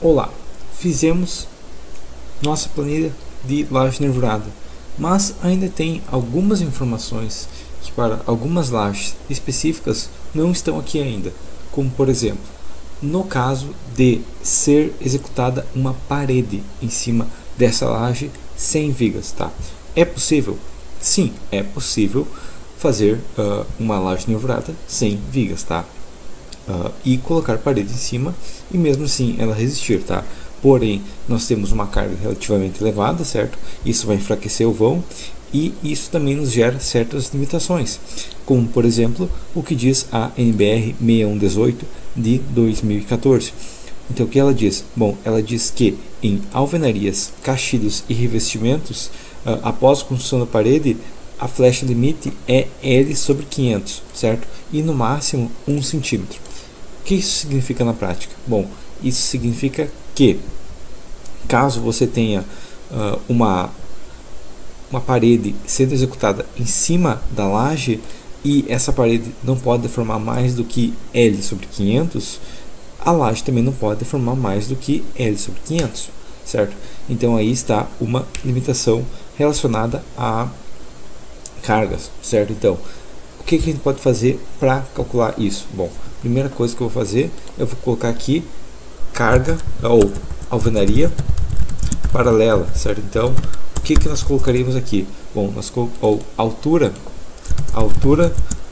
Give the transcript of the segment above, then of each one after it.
Olá, fizemos nossa planilha de laje nervurada, mas ainda tem algumas informações que para algumas lajes específicas não estão aqui ainda, como por exemplo, no caso de ser executada uma parede em cima dessa laje sem vigas, tá? É possível? Sim, é possível fazer uma laje nervurada sem vigas, tá? E colocar parede em cima e mesmo assim ela resistir, tá? Porém, nós temos uma carga relativamente elevada, certo? Isso vai enfraquecer o vão e isso também nos gera certas limitações, como por exemplo o que diz a NBR 6118 de 2014. Então o que ela diz? Bom, ela diz que em alvenarias, caixilhos e revestimentos, após a construção da parede, a flecha limite é L sobre 500, certo? E no máximo 1 centímetro. O que isso significa na prática? Bom, isso significa que caso você tenha uma parede sendo executada em cima da laje e essa parede não pode deformar mais do que L sobre 500, a laje também não pode deformar mais do que L sobre 500, certo? Então aí está uma limitação relacionada a cargas, certo? Então, o que a gente pode fazer para calcular isso? Bom, primeira coisa que eu vou fazer, eu vou colocar aqui carga ou alvenaria paralela, certo? Então, o que nós colocaríamos aqui? Bom, nós colocamos altura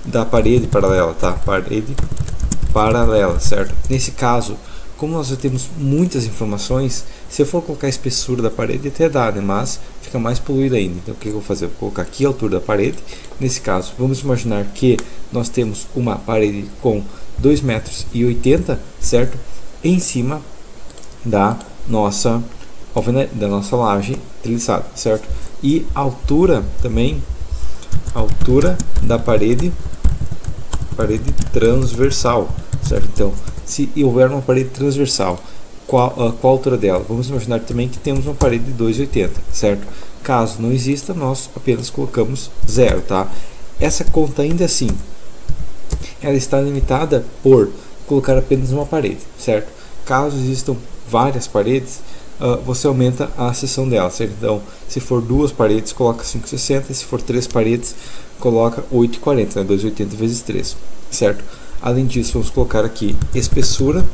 da parede paralela, tá? Parede paralela, certo? Nesse caso, como nós já temos muitas informações, se eu for colocar a espessura da parede até dá, né? Mas fica mais poluído ainda. Então o que eu vou fazer? Eu vou colocar aqui a altura da parede. Nesse caso, vamos imaginar que nós temos uma parede com 2,80 m, certo? Em cima da nossa laje treliçada, certo? E a altura também, altura da parede transversal, certo? Então, se houver uma parede transversal, qual a altura dela? Vamos imaginar também que temos uma parede de 2,80 m, certo? Caso não exista, nós apenas colocamos 0, tá? Essa conta ainda assim, ela está limitada por colocar apenas uma parede, certo? Caso existam várias paredes, você aumenta a seção dela, certo? Então, se for 2 paredes, coloca 5,60, se for 3 paredes, coloca 8,40, né? 2,80 vezes 3, certo? Além disso, vamos colocar aqui espessura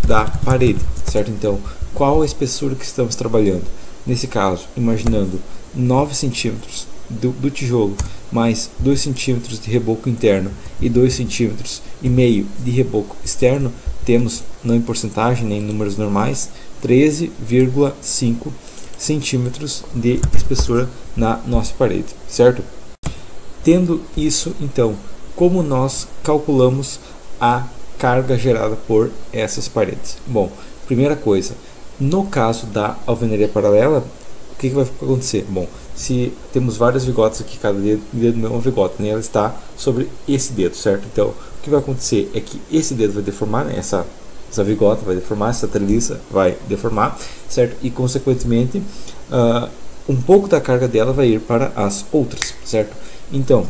da parede, certo? Então, qual a espessura que estamos trabalhando? Nesse caso, imaginando 9 centímetros do tijolo, mais 2 centímetros de reboco interno e 2,5 centímetros de reboco externo, temos, não em porcentagem nem em números normais, 13,5 centímetros de espessura na nossa parede, certo? Tendo isso, então, como nós calculamos a carga gerada por essas paredes? Bom, primeira coisa, no caso da alvenaria paralela, o que vai acontecer? Bom, se temos várias vigotas aqui, cada dedo meu é uma vigota, né? Ela está sobre esse dedo, certo? Então, o que vai acontecer é que esse dedo vai deformar, né? Essa vigota vai deformar, essa treliça vai deformar, certo? E, consequentemente, um pouco da carga dela vai ir para as outras, certo? Então,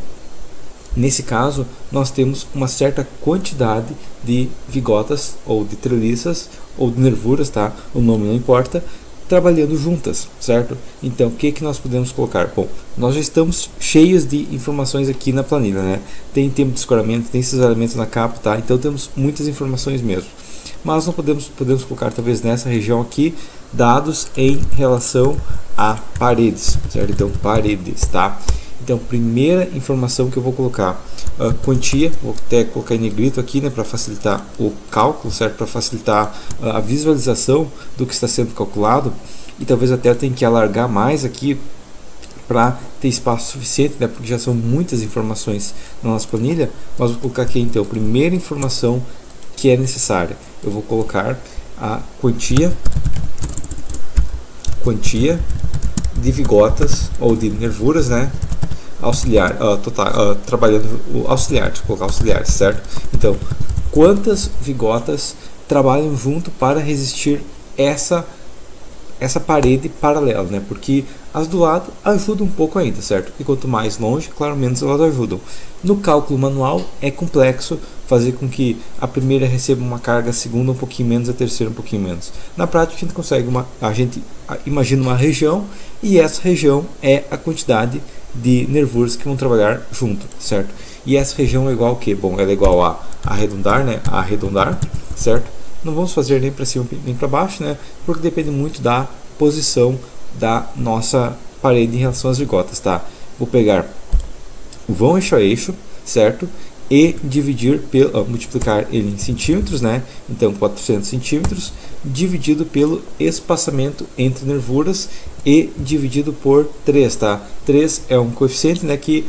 nesse caso, nós temos uma certa quantidade de vigotas, ou de treliças, ou de nervuras, tá? O nome não importa, trabalhando juntas, certo? Então, o que nós podemos colocar? Bom, nós já estamos cheios de informações aqui na planilha, né? Tem tempo de escoramento, tem esses elementos na capa, tá? Então, temos muitas informações mesmo. Mas não podemos colocar, talvez nessa região aqui, dados em relação a paredes, certo? Então, paredes, tá? Então, primeira informação que eu vou colocar, quantia, vou até colocar em negrito aqui, né, para facilitar o cálculo, certo? Para facilitar a visualização do que está sendo calculado, e talvez até eu tenha que alargar mais aqui para ter espaço suficiente, né, porque já são muitas informações na nossa planilha, mas vou colocar aqui então, primeira informação que é necessária, eu vou colocar a quantia de vigotas ou de nervuras, né, auxiliar, trabalhando o auxiliar, deixa eu colocar auxiliares, certo? Então, quantas vigotas trabalham junto para resistir essa parede paralela, né? Porque as do lado ajudam um pouco ainda, certo? E quanto mais longe, claro, menos elas ajudam. No cálculo manual é complexo fazer com que a primeira receba uma carga, a segunda um pouquinho menos, a terceira um pouquinho menos. Na prática, a gente consegue a gente imagina uma região, e essa região é a quantidade de nervuras que vão trabalhar junto, certo? E essa região é igual a quê? Bom, ela é igual a arredondar, né? A arredondar, certo? Não vamos fazer nem para cima nem para baixo, né? Porque depende muito da posição da nossa parede em relação às vigotas, tá? Vou pegar o vão eixo a eixo, certo? E dividir pelo, multiplicar ele em centímetros, né? Então 400 centímetros dividido pelo espaçamento entre nervuras e dividido por 3, tá? 3 é um coeficiente, né? Que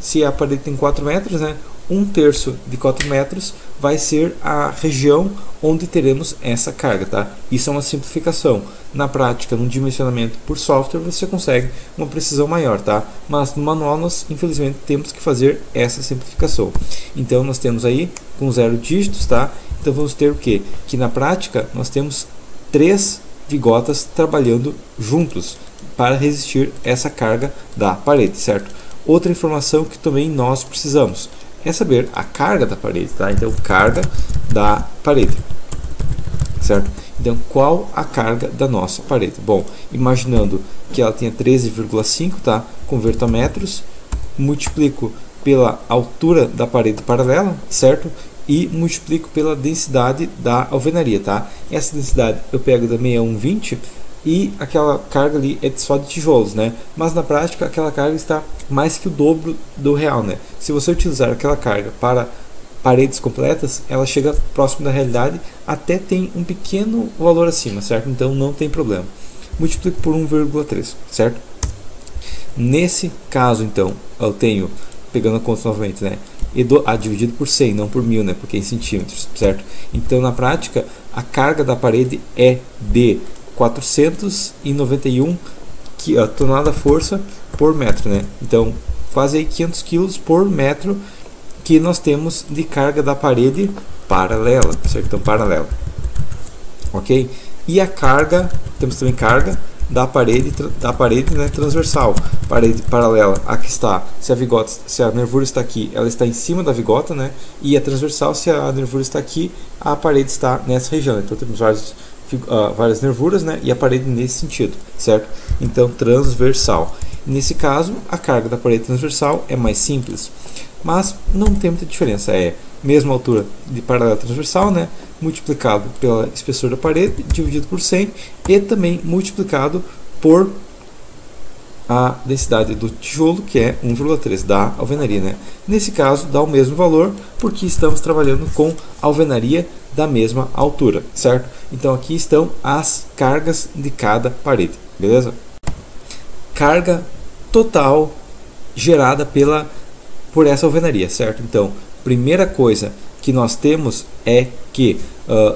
se a parede tem 4 metros, né? 1/3 de 4 metros vai ser a região onde teremos essa carga, tá? Isso é uma simplificação. Na prática, no dimensionamento por software, você consegue uma precisão maior, tá? Mas no manual nós, infelizmente, temos que fazer essa simplificação. Então nós temos aí com 0 dígitos, tá? Então vamos ter o quê? Que na prática nós temos 3 vigotas trabalhando juntos para resistir essa carga da parede, certo? Outra informação que também nós precisamos é saber a carga da parede, tá? Então, carga da parede, certo? Então, qual a carga da nossa parede? Bom, imaginando que ela tenha 13,5, tá? Converto a metros, multiplico pela altura da parede paralela, certo? E multiplico pela densidade da alvenaria, tá? Essa densidade eu pego da 6120 e aquela carga ali é só de tijolos, né? Mas na prática aquela carga está mais que o dobro do real, né? Se você utilizar aquela carga para paredes completas, ela chega próximo da realidade, até tem um pequeno valor acima, certo? Então não tem problema. Multiplico por 1,3, certo? Nesse caso, então, eu tenho, pegando a conta novamente, né? Dividido por 100, não por 1000, né? Porque é em centímetros, certo? Então, na prática, a carga da parede é de 491 tonelada-força por metro, né? Então, quase aí 500 kg por metro que nós temos de carga da parede paralela, certo? Então, paralela, ok? E a carga, temos também carga da parede, né, transversal, parede paralela. Aqui está, se a nervura está aqui, ela está em cima da vigota, né? E a transversal, se a nervura está aqui, a parede está nessa região. Então temos várias nervuras, né? E a parede nesse sentido, certo? Então transversal. Nesse caso, a carga da parede transversal é mais simples, mas não tem muita diferença. É mesma altura de paralela transversal, né? Multiplicado pela espessura da parede, dividido por 100 e também multiplicado por a densidade do tijolo, que é 1,3 da alvenaria, né? Nesse caso dá o mesmo valor, porque estamos trabalhando com alvenaria da mesma altura, certo? Então aqui estão as cargas de cada parede, beleza? Carga total gerada por essa alvenaria, certo? Então, primeira coisa que nós temos é que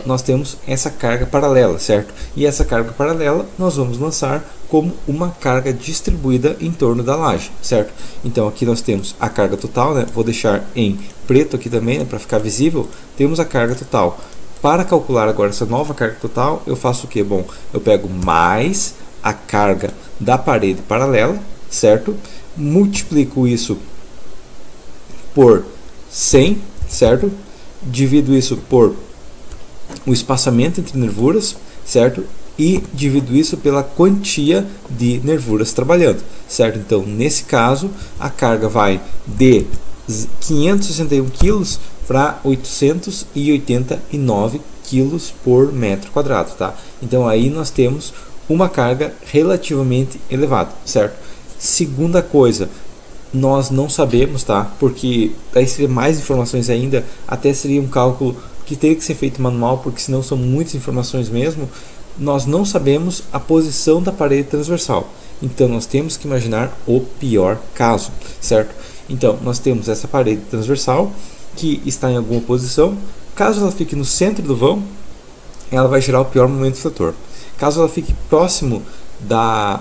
nós temos essa carga paralela, certo? E essa carga paralela nós vamos lançar como uma carga distribuída em torno da laje, certo? Então aqui nós temos a carga total, né? Vou deixar em preto aqui também, né, para ficar visível. Temos a carga total. Para calcular agora essa nova carga total, eu faço o que? Bom, eu pego mais a carga da parede paralela, certo? Multiplico isso por 100, certo? Divido isso por o espaçamento entre nervuras, certo? E divido isso pela quantia de nervuras trabalhando, certo? Então, nesse caso, a carga vai de 561 kg para 889 kg por metro quadrado, tá? Então, aí nós temos uma carga relativamente elevada, certo? Segunda coisa, nós não sabemos, tá? Porque aí seria mais informações ainda, até seria um cálculo que teria que ser feito manual, porque senão são muitas informações mesmo. Nós não sabemos a posição da parede transversal, então nós temos que imaginar o pior caso, certo? Então nós temos essa parede transversal que está em alguma posição. Caso ela fique no centro do vão, ela vai gerar o pior momento fletor. Caso ela fique próximo da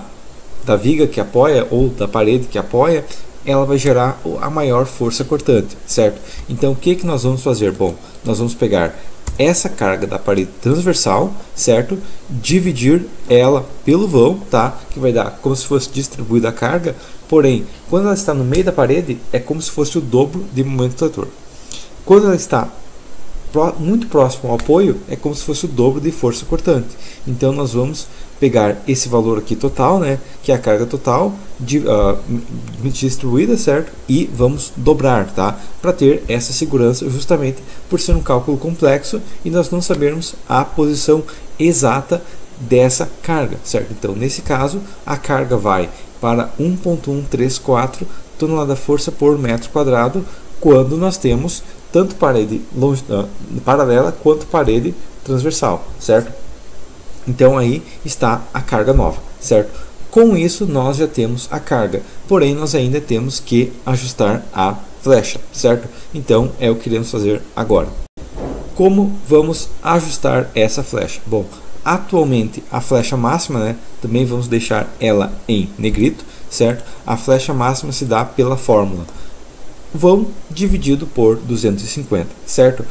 viga que apoia ou da parede que apoia, ela vai gerar a maior força cortante, certo? Então o que nós vamos fazer? Bom, nós vamos pegar essa carga da parede transversal, certo? Dividir ela pelo vão, tá? Que vai dar como se fosse distribuída a carga, porém, quando ela está no meio da parede, é como se fosse o dobro de momento fletor. Quando ela está muito próximo ao apoio, é como se fosse o dobro de força cortante. Então nós vamos pegar esse valor aqui total, né, que é a carga total distribuída, certo? E vamos dobrar, tá? Para ter essa segurança, justamente por ser um cálculo complexo e nós não sabermos a posição exata dessa carga, certo? Então, nesse caso, a carga vai para 1.134 tonelada-força por metro quadrado, quando nós temos tanto parede paralela quanto parede transversal, certo? Então aí está a carga nova, certo? Com isso nós já temos a carga, porém nós ainda temos que ajustar a flecha, certo? Então é o que iremos fazer agora. Como vamos ajustar essa flecha? Bom, atualmente a flecha máxima, né, também vamos deixar ela em negrito, certo? A flecha máxima se dá pela fórmula vão dividido por 250, certo?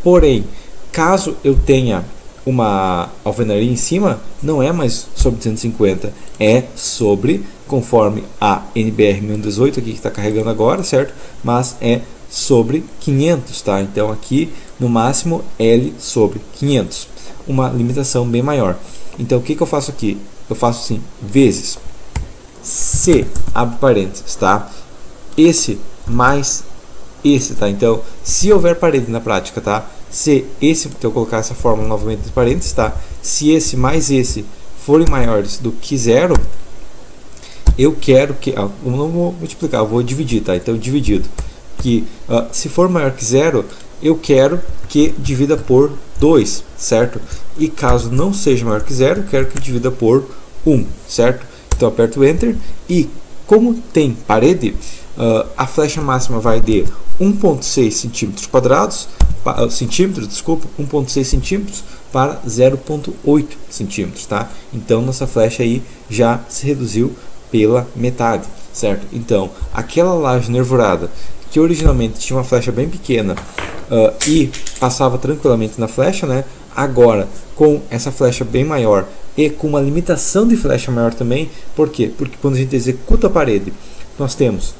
Porém, caso eu tenha uma alvenaria em cima, não é mais sobre 250, é sobre, conforme a NBR 1018 aqui que está carregando agora, certo? Mas é sobre 500, tá? Então aqui no máximo L sobre 500, uma limitação bem maior. Então o que eu faço aqui? Eu faço assim, vezes C, abre parênteses, tá? Esse mais esse, tá? Então, se houver parede na prática, tá? Se esse, então eu colocar essa fórmula novamente entre parênteses, tá? Se esse mais esse forem maiores do que zero, eu quero que, eu não vou multiplicar, eu vou dividir, tá? Então, dividido, que se for maior que zero, eu quero que divida por 2, certo? E caso não seja maior que zero, eu quero que divida por 1, certo? Então, aperto Enter e, como tem parede, a flecha máxima vai de 1.6 centímetros quadrados, 1.6 centímetros para 0.8 centímetros, tá? Então nossa flecha aí já se reduziu pela metade, certo? Então aquela laje nervurada que originalmente tinha uma flecha bem pequena e passava tranquilamente na flecha, né? Agora com essa flecha bem maior e com uma limitação de flecha maior também, por quê? Porque quando a gente executa a parede, nós temos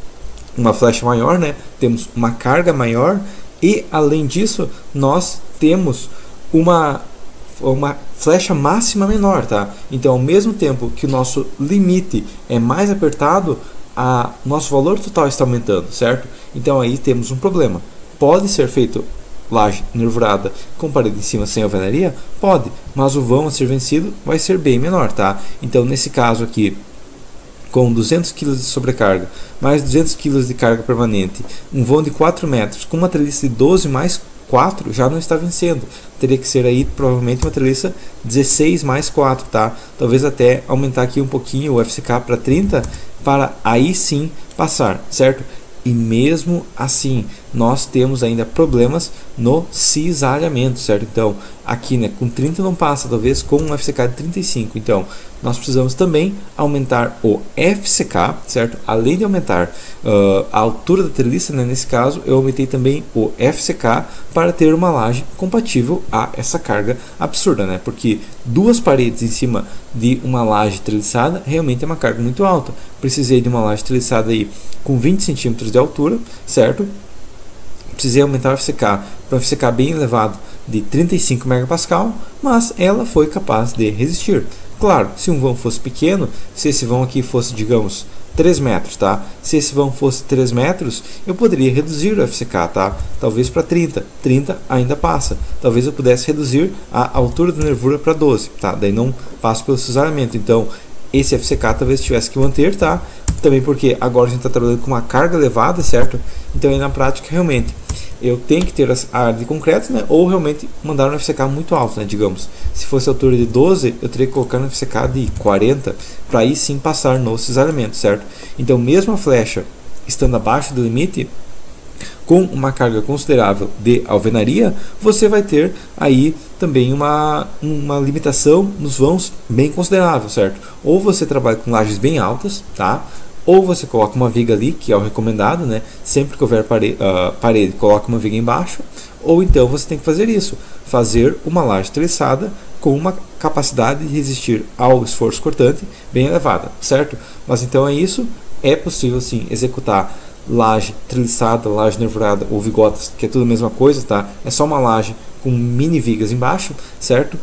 uma flecha maior, né? Temos uma carga maior e além disso nós temos uma flecha máxima menor, tá? Então ao mesmo tempo que o nosso limite é mais apertado, nosso valor total está aumentando, certo? Então aí temos um problema. Pode ser feito laje nervurada com parede em cima sem alvenaria? Pode, mas o vão a ser vencido vai ser bem menor, tá? Então nesse caso aqui, com 200 kg de sobrecarga, mais 200 kg de carga permanente, um vão de 4 metros, com uma treliça de 12 mais 4, já não está vencendo. Teria que ser aí provavelmente uma treliça 16 mais 4, tá? Talvez até aumentar aqui um pouquinho o FCK para 30, para aí sim passar, certo? E mesmo assim, nós temos ainda problemas no cisalhamento, certo? Então, aqui, né, com 30 não passa, talvez com um FCK de 35. Então, nós precisamos também aumentar o FCK, certo? Além de aumentar a altura da treliça, né, nesse caso, eu aumentei também o FCK para ter uma laje compatível a essa carga absurda, né? Porque duas paredes em cima de uma laje treliçada realmente é uma carga muito alta. Precisei de uma laje treliçada aí com 20 centímetros de altura, certo? Precisei aumentar o FCK para um FCK bem elevado de 35 megapascal, mas ela foi capaz de resistir. Claro, se um vão fosse pequeno, se esse vão aqui fosse, digamos, 3 metros, tá? Se esse vão fosse 3 metros, eu poderia reduzir o FCK, tá? Talvez para 30. 30 ainda passa. Talvez eu pudesse reduzir a altura da nervura para 12, tá? Daí não passo pelo cisalhamento. Então, esse FCK talvez tivesse que manter, tá? Também porque agora a gente está trabalhando com uma carga elevada, certo? Então, aí na prática, realmente, eu tenho que ter a área de concreto, né? Ou realmente mandar um FCK muito alto, né? Digamos, se fosse a altura de 12, eu teria que colocar um FCK de 40 para aí sim passar no cisalhamento, certo? Então, mesmo a flecha estando abaixo do limite, com uma carga considerável de alvenaria, você vai ter aí também uma limitação nos vãos bem considerável, certo? Ou você trabalha com lajes bem altas, tá? Ou você coloca uma viga ali, que é o recomendado, né? Sempre que houver parede, coloca uma viga embaixo. Ou então você tem que fazer isso, fazer uma laje treliçada com uma capacidade de resistir ao esforço cortante bem elevada, certo? Mas então é isso, é possível sim executar laje treliçada, laje nervurada ou vigotas, que é tudo a mesma coisa, tá? É só uma laje com mini vigas embaixo, certo?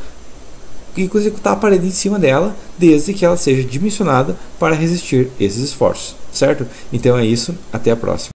E executar a parede em cima dela, desde que ela seja dimensionada para resistir esses esforços, certo? Então é isso, até a próxima.